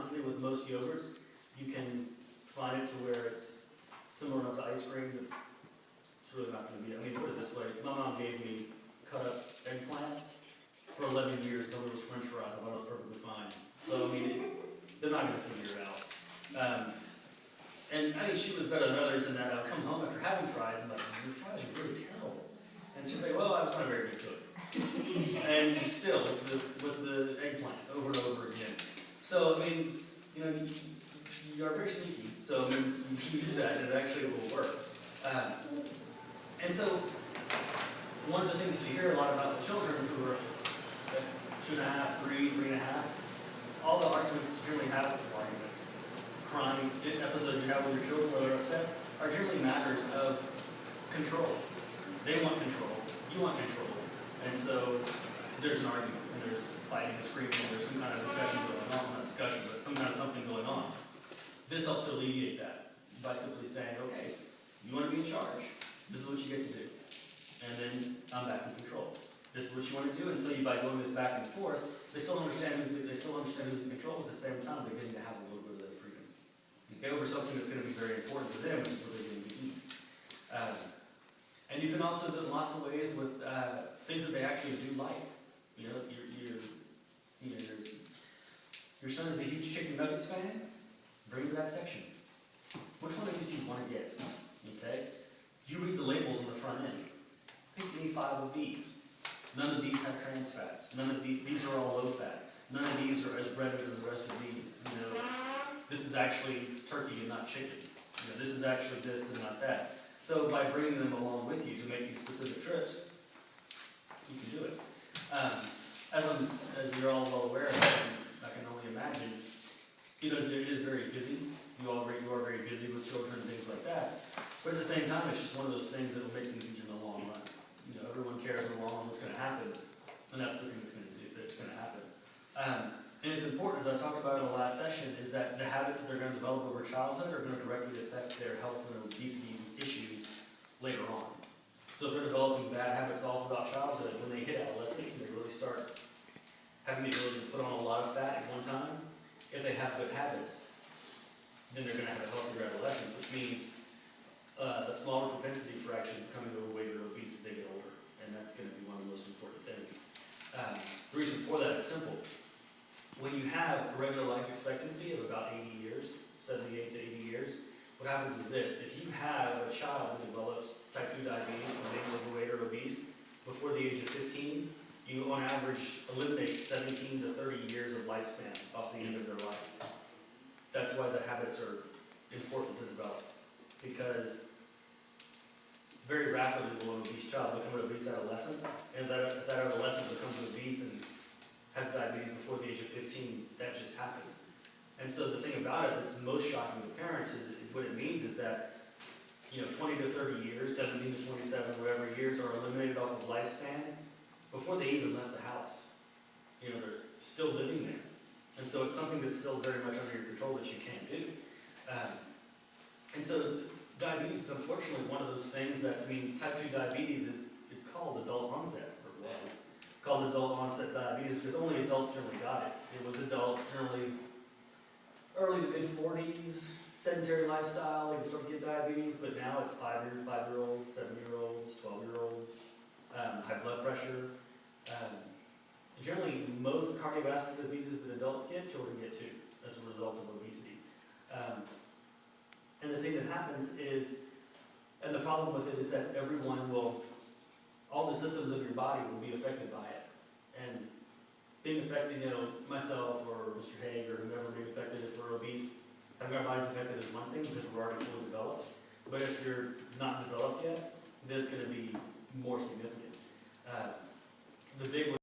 honestly, with most yogurts, you can find it to where it's similar enough to ice cream, but it's really not going to be. I mean, put it this way, my mom gave me cut up eggplant. For 11 years, nobody was French fries. I thought it was perfectly fine. So, I mean, they're not going to figure it out. And I mean, she was better than others in that I would come home after having fries and like, your fries are really terrible. And she's like, well, I was not a very good cook. And still, with the eggplant, over and over again. So, I mean, you know, you are very sneaky. So, I mean, you can use that and it actually will work. And so, one of the things that you hear a lot about the children who are 2.5, 3, 3.5, all the arguments you generally have with arguments, crying, episodes you have with your children where they're upset, are generally matters of control. They want control, you want control, and so there's an argument, and there's fighting and screaming, and there's some kind of discussion going on, not discussion, but some kind of something going on. This helps to alleviate that by simply saying, okay, you want to be in charge, this is what you get to do, and then I'm back in control. This is what you want to do, and so by going this back and forth, they still understand who's in control. At the same time, they're getting to have a little bit of that freedom. Okay, over something that's going to be very important to them, which is what they're getting to eat. And you can also do it in lots of ways with things that they actually do like. You know, your son is a huge chicken nuggets fan. Bring him to that section. Which one of these do you want to get? Okay, you read the labels on the front end. Pick any 5 of these. None of these have trans fats. None of these are all low fat. None of these are as breaded as the rest of these. You know, this is actually turkey and not chicken. You know, this is actually this and not that. So by bringing them along with you to make these specific trips, you can do it. As you're all well aware of, I can only imagine, you know, it is very busy. You are very busy with children and things like that. But at the same time, it's just one of those things that will make things easier in the long run. You know, everyone cares in the long run what's going to happen, and that's the thing that's going to happen. And it's important, as I talked about in the last session, is that the habits that they're going to develop over childhood are going to directly affect their health and obesity issues later on. So if they're developing bad habits all throughout childhood, when they hit adolescence and they really start having the ability to put on a lot of fat at one time, if they have good habits, then they're going to have a healthier adolescence, which means a smaller propensity for actually becoming overweight or obese as they get older, and that's going to be one of the most important things. The reason for that is simple. When you have a regular life expectancy of about 80 years, 78 to 80 years, what happens is this: if you have a child who develops type 2 diabetes from being overweight or obese before the age of 15, you on average eliminate 17 to 30 years of lifespan off the end of their life. That's why the habits are important to develop, because very rapidly will an obese child become an obese adolescent, and if that adolescent becomes obese and has diabetes before the age of 15, that just happened. And so the thing about it that's most shocking to parents is what it means is that, you know, 20 to 30 years, 17 to 27, whatever years are eliminated off of lifespan before they even left the house. You know, they're still living there. And so it's something that's still very much under your control that you can't do. And so diabetes is unfortunately one of those things that, I mean, type 2 diabetes it's called adult onset, or it was called adult onset diabetes because only adults generally got it. It was adults generally early to mid-40s, sedentary lifestyle, they would start to get diabetes, but now it's 5-year-olds, 7-year-olds, 12-year-olds, high blood pressure. Generally, most cardiovascular diseases that adults get, children get too, as a result of obesity. And the thing that happens is, and the problem with it is that all the systems of your body will be affected by it. And being affected, you know, myself or Mr. Haig or whoever being affected if we're obese, having our bodies affected is one thing because we're already fully developed. But if you're not developed yet, then it's going to be more significant. The big one